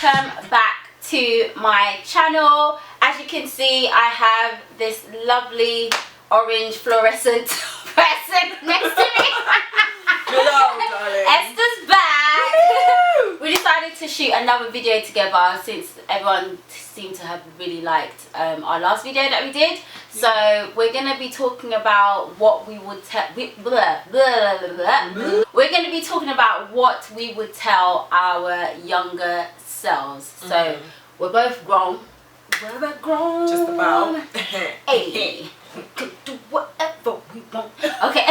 welcome back to my channel. As you can see, I have this lovely orange fluorescent person next to me. Hello, darling. Esther's back. We decided to shoot another video together since everyone seemed to have really liked our last video that we did. So we're going to be talking about what we would tell. We're going to be talking about what we would tell our younger selves. So we're both grown. We're grown. Just about. Hey, we can do whatever we want. Okay.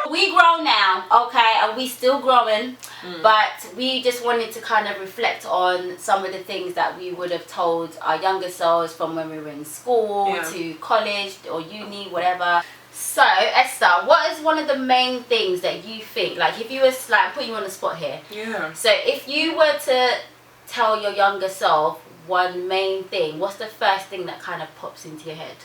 We grown now, okay, and we still growing, but we just wanted to kind of reflect on some of the things that we would have told our younger selves from when we were in school to college or uni, whatever. So Esther, what is one of the main things that you think, like if you were like putting you on the spot here, so if you were to tell your younger self one main thing, what's the first thing that kind of pops into your head?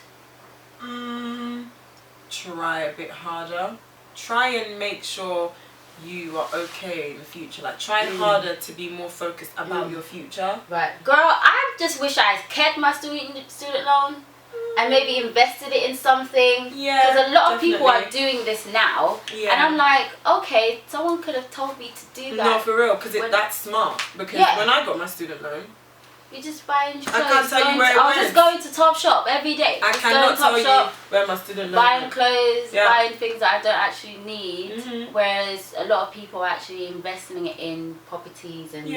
Try a bit harder. Try and make sure you are okay in the future. Like try harder to be more focused about your future. Right, girl. I just wish I had kept my student loan and maybe invested it in something. Yeah, because a lot of people are doing this now, and I'm like, okay, someone could have told me to do that. No, for real, because that's smart. Because when I got my student loan, you just buying clothes. I can't tell you where I was just going to Topshop every day. I cannot tell you where my student loan buying clothes, buying things that I don't actually need. Whereas a lot of people are actually investing it in properties and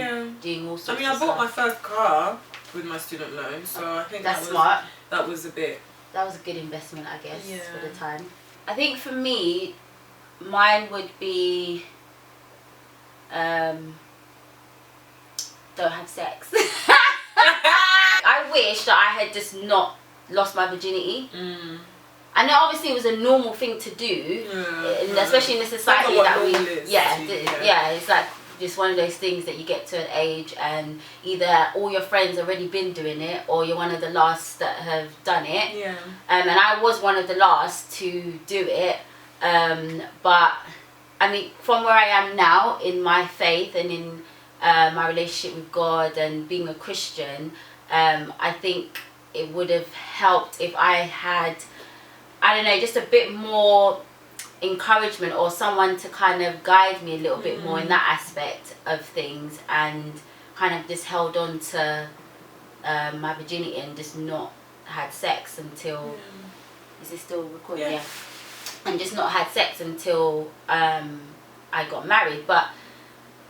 doing all sorts of stuff. I bought my first car with my student loan, so I think that's smart. That was a bit. That was a good investment, I guess, for the time. I think for me, mine would be don't have sex. I wish that I had just not lost my virginity. I know obviously it was a normal thing to do, especially in the society that we it's like just one of those things that you get to an age and either all your friends already been doing it or you're one of the last that have done it. And I was one of the last to do it, but I mean from where I am now in my faith and in my relationship with God and being a Christian, I think it would have helped if I had, I don't know, just a bit more encouragement or someone to kind of guide me a little bit more in that aspect of things, and kind of just held on to my virginity and just not had sex until is it still recording? Yeah. And just not had sex until I got married. But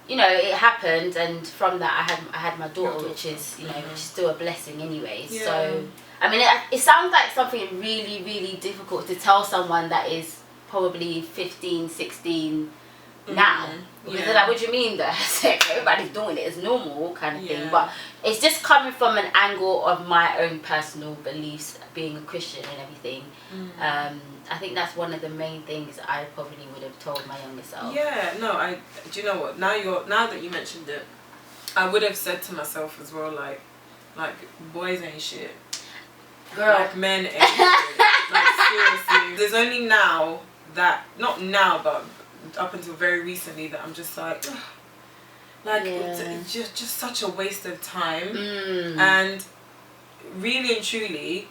you know, it happened, and from that I had my daughter, which is, you know, which is still a blessing anyway. So I mean, it sounds like something really, really difficult to tell someone that is probably 15, 16 now. Because they're like, what do you mean that everybody's doing it, it's normal kind of thing. But it's just coming from an angle of my own personal beliefs, being a Christian and everything. I think that's one of the main things I probably would have told my younger self. Do you know what? Now that you mentioned it, I would have said to myself as well, like boys ain't shit. Girl. Like men ain't shit. Like seriously. There's only now that, not now, but up until very recently, that I'm just like, ugh. Like it's just such a waste of time. And really and truly,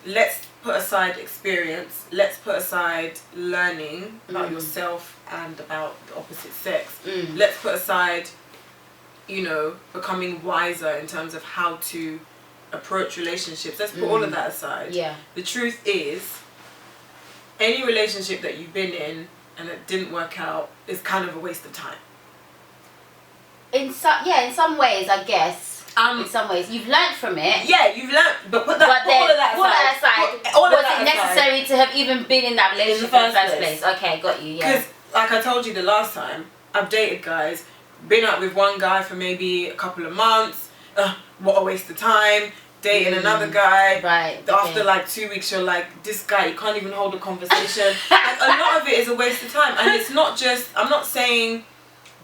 let's put aside experience, let's put aside learning about yourself and about the opposite sex. Let's put aside, you know, becoming wiser in terms of how to approach relationships. Let's put all of that aside. The truth is, any relationship that you've been in and it didn't work out is kind of a waste of time. In some ways, I guess. In some ways, you've learnt from it. Yeah, you've learnt, but put all of that aside. Was it necessary to have even been in that relationship in the first place? Okay, got you. Yeah. Because, like I told you the last time, I've dated guys, been out with one guy for maybe a couple of months. What a waste of time. Dating another guy. Right. After like 2 weeks, you're like, this guy, you can't even hold a conversation. Like, a lot of it is a waste of time, and it's not just. I'm not saying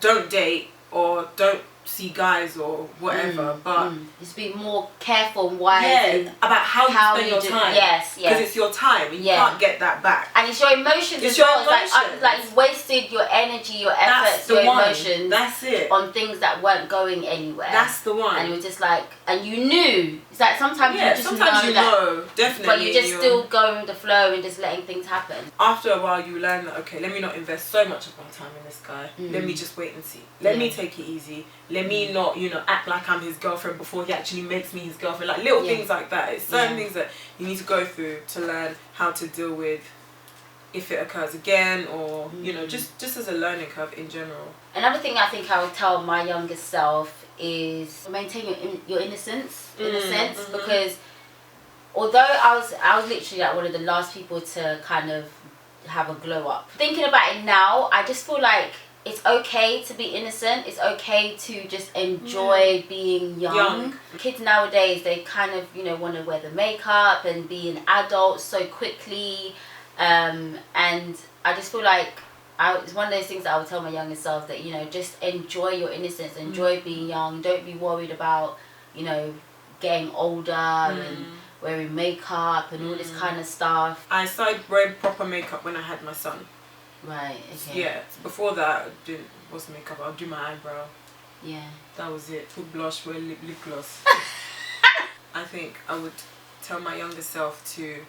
don't date or don't see guys or whatever, but just be more careful and wise. Yeah, about how you spend your time. Yes, because it's your time and you can't get that back. And it's your emotions as well. It's like you've wasted your energy, your efforts, your emotions. That's it. On things that weren't going anywhere. That's the one. And you were just like, and you knew. It's like sometimes you just know definitely. But you're just still going with the flow and just letting things happen. After a while, you learn that, okay, let me not invest so much of my time in this guy. Let me just wait and see. Let me take it easy. Let me not, act like I'm his girlfriend before he actually makes me his girlfriend. Like little things like that. It's certain things that you need to go through to learn how to deal with if it occurs again, or just as a learning curve in general. Another thing I think I would tell my younger self is maintain your innocence in a sense, because although I was literally like one of the last people to kind of have a glow up. Thinking about it now, I just feel like it's okay to be innocent. It's okay to just enjoy being young. Kids nowadays, they kind of want to wear the makeup and be an adult so quickly, and I just feel like it's one of those things that I would tell my younger self, that just enjoy your innocence, enjoy being young. Don't be worried about getting older and wearing makeup and all this kind of stuff. I started wearing proper makeup when I had my son. Right, okay. Yeah, before that, what's makeup? I'll do my eyebrow. Yeah. That was it. Put blush, wear lip gloss. I think I would tell my younger self to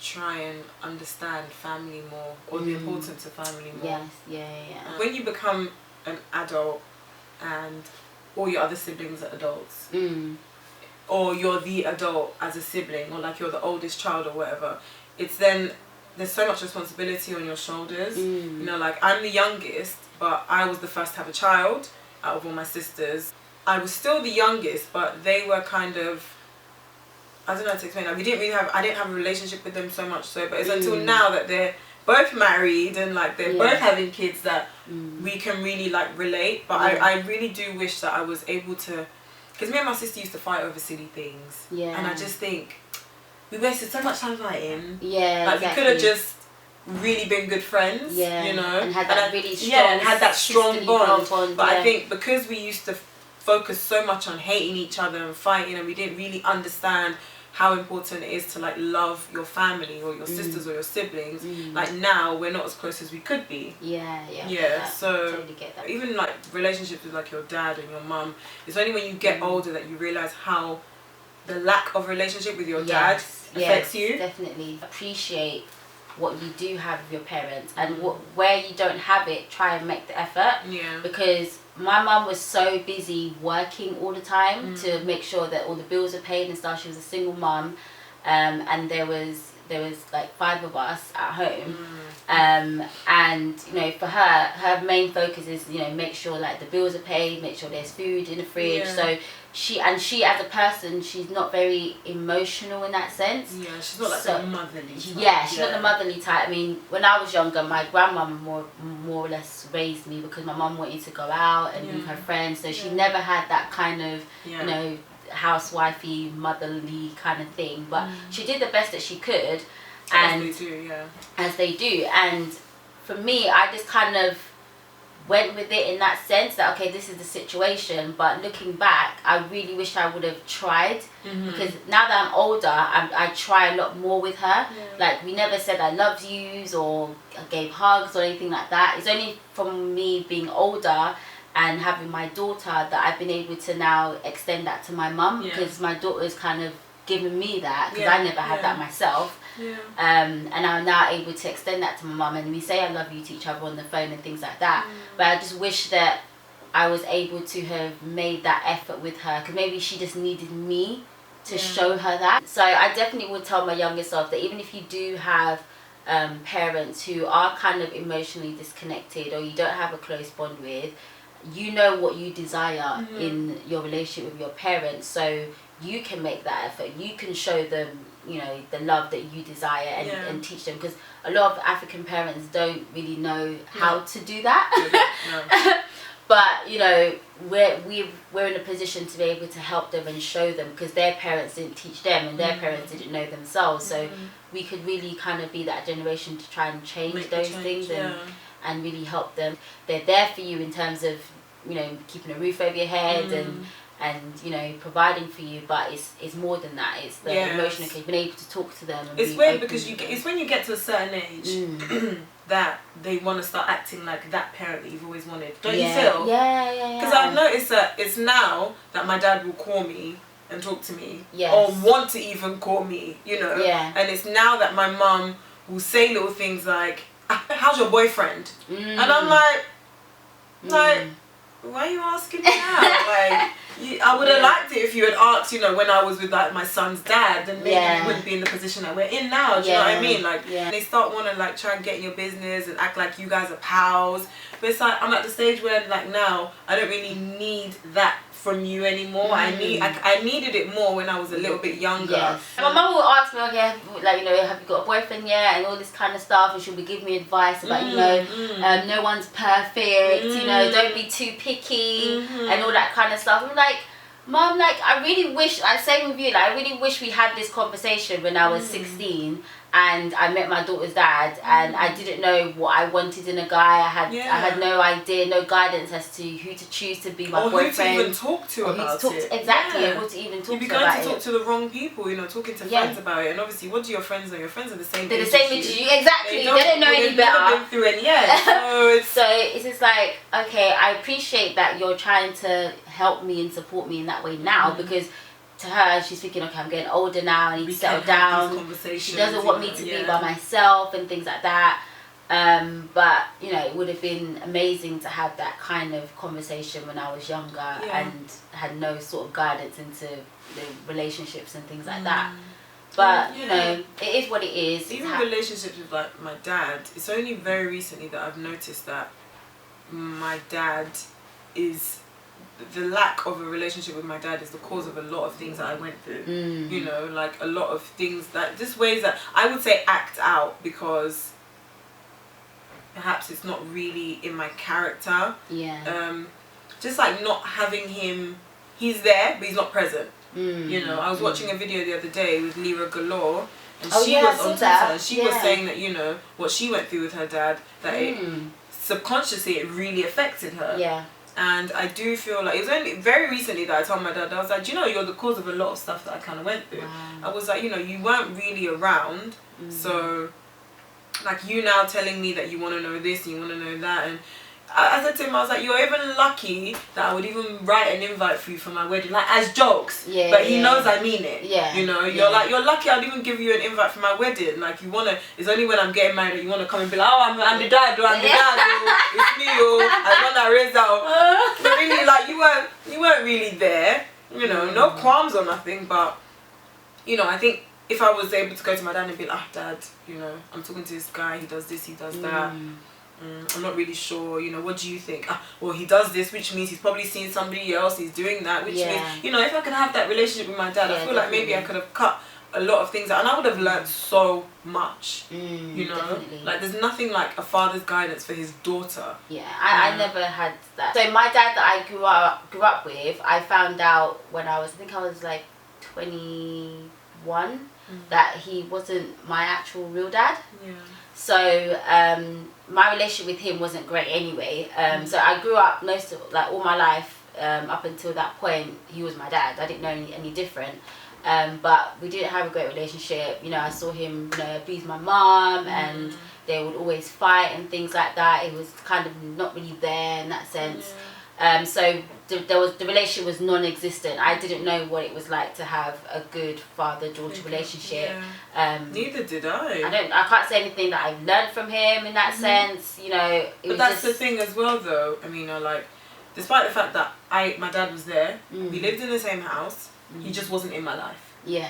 try and understand family more, or the importance of family more. Yes, yeah. When you become an adult and all your other siblings are adults, or you're the adult as a sibling, or like you're the oldest child or whatever, it's then there's so much responsibility on your shoulders. Like I'm the youngest, but I was the first to have a child out of all my sisters. I was still the youngest, but they were kind of, I don't know how to explain. Like I didn't have a relationship with them so much so, but it's until now that they're both married and like they're both having kids that we can really like relate. But I really do wish that I was able to, because me and my sister used to fight over silly things. Yeah. And I just think we wasted so much time fighting. Yeah. Like we could have just really been good friends. Yeah. And had that really strong. Yeah, and had that strong bond. But I think because we used to focus so much on hating each other and fighting, and we didn't really understand how important it is to like love your family or your sisters or your siblings. Like now we're not as close as we could be. Yeah. So totally get that. Even like relationships with like your dad and your mum, it's only when you get older that you realize how the lack of relationship with your dad affects you. Definitely appreciate what you do have with your parents, and where you don't have it, try and make the effort. Because my mum was so busy working all the time to make sure that all the bills are paid and stuff. She was a single mum, and there was like 5 of us at home, and for her main focus is make sure like the bills are paid, make sure there's food in the fridge. So she as a person, she's not very emotional in that sense. Yeah, she's not like the motherly type. Yeah, she's not the motherly type. I mean, when I was younger, my grandmum more or less raised me, because my mum wanted to go out and with her friends, so she never had that kind of housewifey, motherly kind of thing. But she did the best that she could, and as they do. And for me, I just kind of went with it in that sense, that okay, this is the situation. But looking back, I really wish I would have tried, because now that I'm older, I try a lot more with her. Like we never said I love yous or gave hugs or anything like that. It's only from me being older and having my daughter that I've been able to now extend that to my mum, because my daughter's kind of given me that, because I never had that myself. And I'm now able to extend that to my mum, and we say I love you to each other on the phone and things like that. But I just wish that I was able to have made that effort with her, because maybe she just needed me to show her that. So I definitely would tell my younger self that even if you do have parents who are kind of emotionally disconnected, or you don't have a close bond with, you know what you desire in your relationship with your parents, so you can make that effort. You can show them the love that you desire, and teach them, because a lot of African parents don't really know how to do that. But we're in a position to be able to help them and show them, because their parents didn't teach them and their parents didn't know themselves. So we could really kind of be that generation to try and change those things and really help them. They're there for you in terms of you know, keeping a roof over your head and you know, providing for you, but it's more than that. It's the emotional case, being able to talk to them. And it's weird because it's when you get to a certain age that they want to start acting like that parent that you've always wanted. Don't you feel? Yeah. Because I've noticed that it's now that my dad will call me and talk to me, or want to even call me, you know. And it's now that my mum will say little things like, "How's your boyfriend?" And I'm like, why are you asking me now? Like, I would have liked it if you had asked, you know, when I was with like my son's dad, then maybe we wouldn't be in the position that we're in now. Do you know what I mean? Like, they start want to like try and get in your business and act like you guys are pals. But it's like, I'm at the stage where like now I don't really need that from you anymore. I needed it more when I was a little bit younger. My mum will ask me, okay, like, you know, have you got a boyfriend yet, and all this kind of stuff, and she'll be giving me advice about, you know, no one's perfect, you know, don't be too picky, and all that kind of stuff. I'm like, Mum, like, I really wish, same with you, like, I really wish we had this conversation when I was 16 and I met my daughter's dad, and I didn't know what I wanted in a guy. I had no idea, no guidance as to who to choose to be my boyfriend. Or who to even talk to about it. Exactly, or who to even talk to about it. You'd be going to talk to the wrong people, you know, talking to friends about it. And obviously, what do your friends know? Your friends are the same age. They're the same age as you. Exactly. They don't know any better. Never been through any yet. So it's just like, okay, I appreciate that you're trying to help me and support me in that way now, because to her, she's thinking, okay, I'm getting older now, I need to settle down. She doesn't want me to be by myself and things like that. But, you know, it would have been amazing to have that kind of conversation when I was younger and had no sort of guidance into the relationships and things like that. But, you know, it is what it is. Even relationships with, like, my dad, it's only very recently that I've noticed that my dad is... the lack of a relationship with my dad is the cause of a lot of things that I went through. You know, like a lot of things that, just ways that I would say act out, because perhaps it's not really in my character. Just like not having him, he's there but he's not present. You know, I was watching a video the other day with Lyra Galore, and she was on Twitter, and she was saying that, you know, what she went through with her dad, that it subconsciously it really affected her. And I do feel like, it was only very recently that I told my dad, I was like, you know, you're the cause of a lot of stuff that I kind of went through. I was like, you know, you weren't really around, so like you now telling me that you want to know this and you want to know that, and I said to him, I was like, you're even lucky that I would even write an invite for you for my wedding, like as jokes, but he knows I mean it. You know, you're like, you're lucky I'd even give you an invite for my wedding. Like, you wanna, it's only when I'm getting married that you wanna come and be like, oh, I'm the dad, I'm the dad, it's me, I want to raise out. But really, like, you weren't really there. You know, no qualms or nothing, but you know, I think if I was able to go to my dad and be like, dad, you know, I'm talking to this guy, he does this, he does that. I'm not really sure, you know, what do you think? Well, he does this, which means he's probably seen somebody else, he's doing that, which means, you know, if I could have that relationship with my dad, I feel like maybe I could have cut a lot of things out, and I would have learned so much, you know, like there's nothing like a father's guidance for his daughter. I never had that. So my dad that I grew up with, I found out when I think I was like 21, that he wasn't my actual real dad. So my relationship with him wasn't great anyway. So I grew up all my life up until that point. He was my dad. I didn't know any different. But we didn't have a great relationship. You know, I saw him, you know, abuse my mum, and they would always fight and things like that. It was kind of not really there in that sense. So the relationship was non-existent. I didn't know what it was like to have a good father-daughter relationship. Neither did I. I can't say anything that I've learned from him in that sense. You know, but that's the thing as well, though. I mean, like, despite the fact that my dad was there, we lived in the same house. He just wasn't in my life. You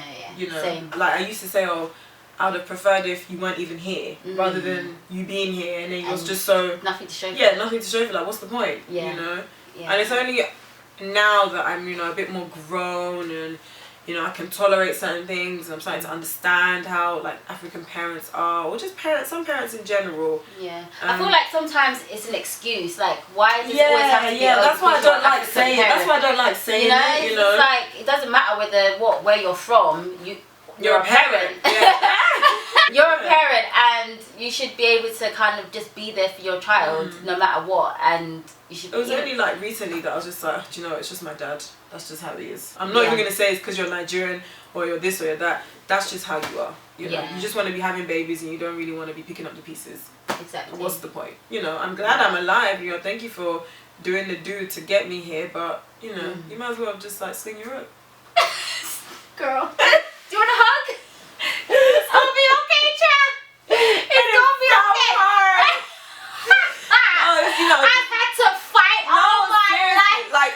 know, same. Like I used to say, oh, I would have preferred if you weren't even here, rather than you being here and then you was just so nothing to show. Nothing to show for. Like, what's the point? You know. And it's only now that I'm, you know, a bit more grown and, you know, I can tolerate certain things and I'm starting to understand how, like, African parents are, or just some parents in general. I feel like sometimes it's an excuse, like, why does it always have to be that's why I don't like saying it. That's why I don't like saying it, you know. It's like, it doesn't matter where you're from, you're a parent. Yeah. You're a parent, and you should be able to kind of just be there for your child no matter what. And you should. It was only like recently that I was just like, do you know, it's just my dad. That's just how he is. I'm not even gonna say it's because you're Nigerian or you're this or you're that. That's just how you are. You know, you just want to be having babies and you don't really want to be picking up the pieces. Exactly. What's the point? You know, I'm glad I'm alive. You know, thank you for doing the do to get me here, but you know, you might as well just like sling your rope. Girl, do you want a hug? It's gonna be okay, Chad. It's gonna be okay. You know, I've had to fight all my life. Like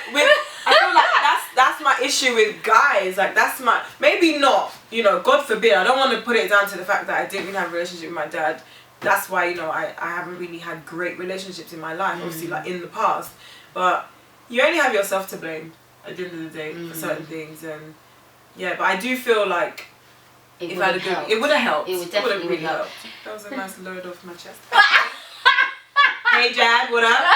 I feel like that's my issue with guys. Like that's my, maybe not. You know, God forbid. I don't want to put it down to the fact that I didn't really have a relationship with my dad. That's why, you know, I haven't really had great relationships in my life, obviously, like in the past. But you only have yourself to blame at the end of the day for certain things. And yeah, but I do feel like if I had a good, it would have helped. It would definitely really help. That was a nice load off my chest. Hey Jad, what up?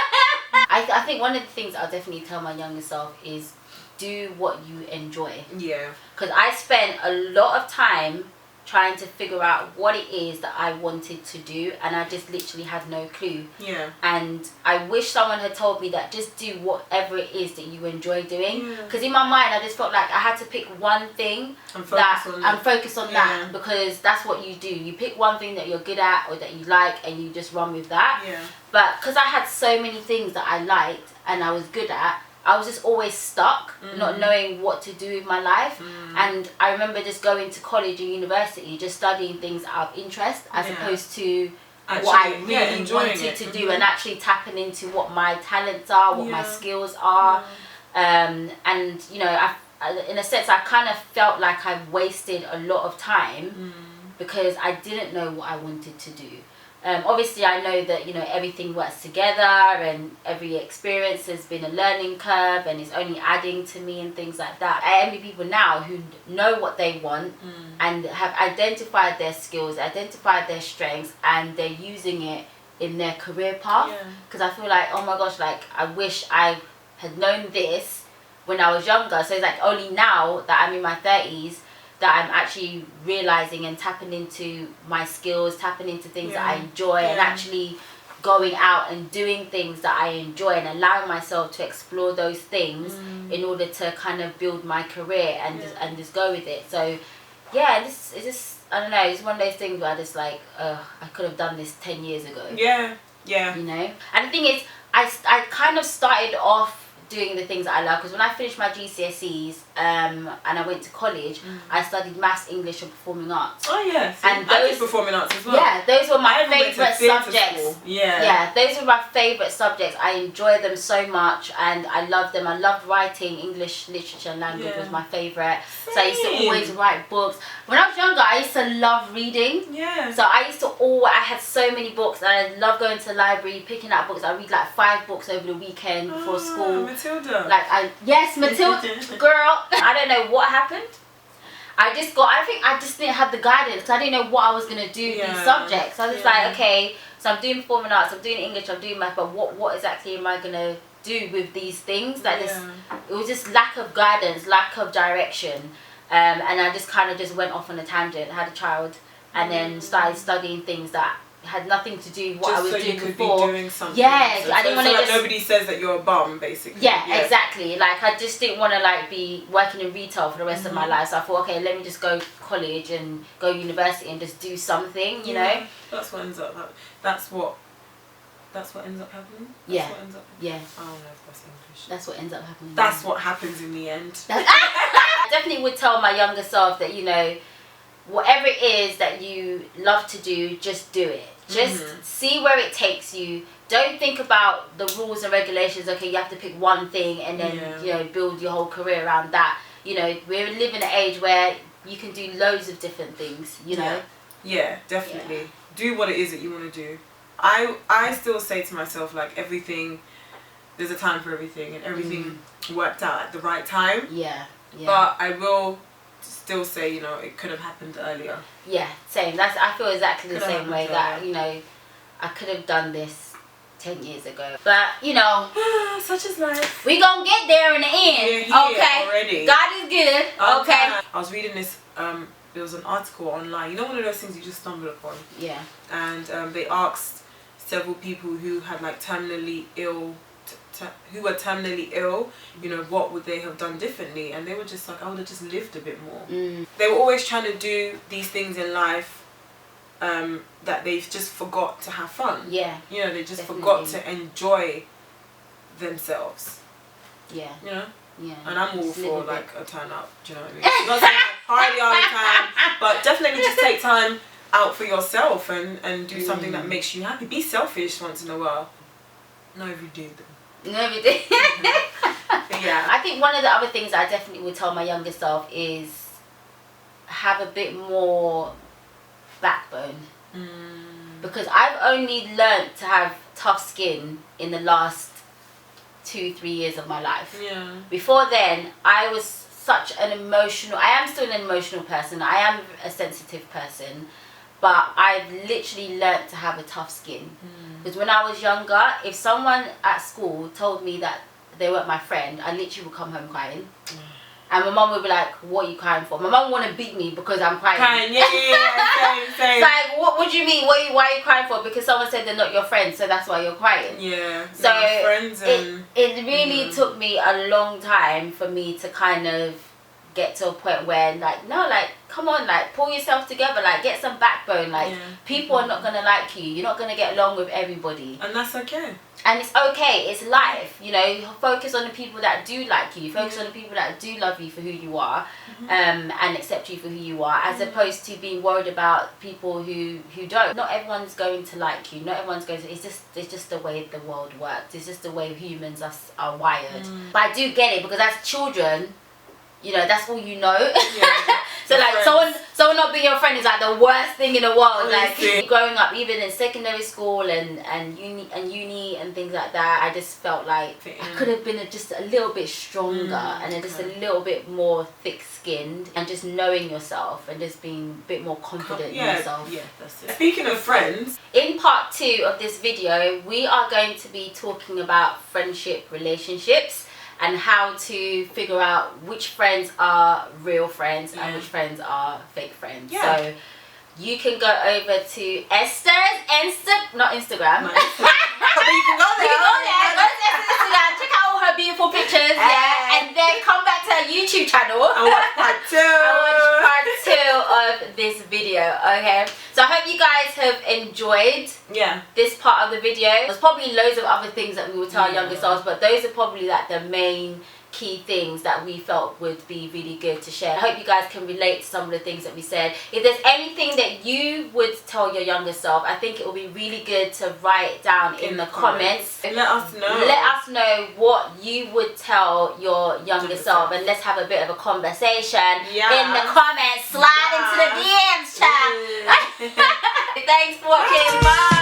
I think one of the things I'll definitely tell my younger self is do what you enjoy. Yeah. Because I spent a lot of time trying to figure out what it is that I wanted to do, and I just literally had no clue. Yeah. And I wish someone had told me that just do whatever it is that you enjoy doing. Because in my mind I just felt like I had to pick one thing and focus on that, because that's what you do. You pick one thing that you're good at or that you like and you just run with that. Yeah. But because I had so many things that I liked and I was good at, I was just always stuck, not knowing what to do with my life. And I remember just going to college and university, just studying things out of interest as opposed to what I really wanted to do, and actually tapping into what my talents are, what my skills are. And, you know, I, in a sense, I kind of felt like I wasted a lot of time because I didn't know what I wanted to do. Obviously I know that, you know, everything works together and every experience has been a learning curve and is only adding to me and things like that. I envy people now who know what they want and have identified their skills, identified their strengths, and they're using it in their career path. Because I feel like, oh my gosh, like I wish I had known this when I was younger. So it's like only now that I'm in my 30s that I'm actually realizing and tapping into my skills, tapping into things that I enjoy, and actually going out and doing things that I enjoy and allowing myself to explore those things in order to kind of build my career and just go with it. So yeah, it's just, I don't know, it's one of those things where I just like, I could have done this 10 years ago. Yeah. You know? And the thing is, I kind of started off doing the things that I love, because when I finished my GCSEs and I went to college, I studied maths, English and performing arts. Oh yes, and I did performing arts as well. Yeah, those were my favourite subjects. Yeah, those were my favourite subjects. I enjoyed them so much and I loved them. I loved writing. English literature and language was my favourite. So I used to always write books. When I was younger, I used to love reading. Yeah. So I used to I had so many books, and I love going to the library, picking out books. I read like 5 books over the weekend before school. Matilda. Matilda, girl. I don't know what happened. I think I just didn't have the guidance, because I didn't know what I was gonna do with these subjects. I was just like, okay, so I'm doing performing arts, I'm doing English, I'm doing math, but what exactly am I gonna do with these things? Like it was just lack of guidance, lack of direction, and I just kind of just went off on a tangent, had a child, and then started studying things that had nothing to do with what I was doing before. Be doing something. Yeah, so, I didn't want to like nobody says that you're a bum, basically. Yeah, exactly. Like I just didn't want to like be working in retail for the rest of my life. So I thought, okay, let me just go to college and go university and just do something, you know. That's what ends up happening. That's what ends up happening. Yeah. What ends up. Yeah. I don't know if that's English. That's what ends up happening. That's what happens in the end. I definitely would tell my younger self that, you know, whatever it is that you love to do, just do it. Just see where it takes you. Don't think about the rules and regulations. Okay, you have to pick one thing and then you know, build your whole career around that. You know, we're living in an age where you can do loads of different things. You know. Yeah, definitely. Yeah. Do what it is that you want to do. I still say to myself, like, everything, there's a time for everything, and everything worked out at the right time. Yeah. But I will still say, you know, it could have happened earlier. Yeah, same. I feel exactly the same way, that, you know, I could have done this 10 years ago. But, you know, such is life. We gonna get there in the end. We're here already. God is good. Okay. I was reading this there was an article online. You know, one of those things you just stumble upon. Yeah. And they asked several people who had like terminally ill, who were terminally ill, you know, what would they have done differently? And they were just like, I would have just lived a bit more. They were always trying to do these things in life that they just forgot to have fun. Yeah. You know, they just forgot to enjoy themselves. Yeah. You know? Yeah. And I'm all for like a turn up, do you know what I mean? Not saying like party all the time, but definitely just take time out for yourself and do something that makes you happy. Be selfish once in a while. Not every day though. Not every day. Yeah. I think one of the other things I definitely would tell my younger self is have a bit more backbone. Because I've only learnt to have tough skin in the last 2-3 years of my life. Yeah. Before then, I was such an emotional, I am still an emotional person, I am a sensitive person, but I've literally learnt to have a tough skin. Because when I was younger, if someone at school told me that they weren't my friend, I literally would come home crying. And my mum would be like, what are you crying for? My mum would want to beat me because I'm crying. Yeah, same. It's like, what do you mean? Why are you crying for? Because someone said they're not your friend, so that's why you're crying. Yeah. So friends and it really took me a long time for me to kind of get to a point where like, no, like, come on, like, pull yourself together, like, get some backbone. Like, people are not going to like you. You're not going to get along with everybody. And that's okay. And it's okay, it's life, you know. Focus on the people that do like you, focus on the people that do love you for who you are, and accept you for who you are, as opposed to being worried about people who don't. Not everyone's going to like you, not everyone's going to, it's just the way the world works, it's just the way humans are wired. But I do get it, because as children, you know, that's all you know. So like someone not being your friend is like the worst thing in the world. Like growing up, even in secondary school and uni and things like that, I just felt like I could have been just a little bit stronger and just a little bit more thick-skinned, and just knowing yourself and just being a bit more confident in yourself. Yeah, that's it. Speaking of friends, in part 2 of this video, we are going to be talking about friendship relationships and how to figure out which friends are real friends and which friends are fake friends. So you can go over to Esther's Instagram. But you can go there. Go to Esther's Instagram, check out all her beautiful pictures, and then come back to her YouTube channel and watch part 2. And watch part 2 of this video, okay? So I hope you guys have enjoyed this part of the video. There's probably loads of other things that we will tell our younger selves, but those are probably like the main key things that we felt would be really good to share. I hope you guys can relate to some of the things that we said. If there's anything that you would tell your younger self, I think it will be really good to write down in the comments. Let us know. Let us know what you would tell your younger self, and let's have a bit of a conversation in the comments. Slide into the DMs, chat. Thanks for watching. Bye.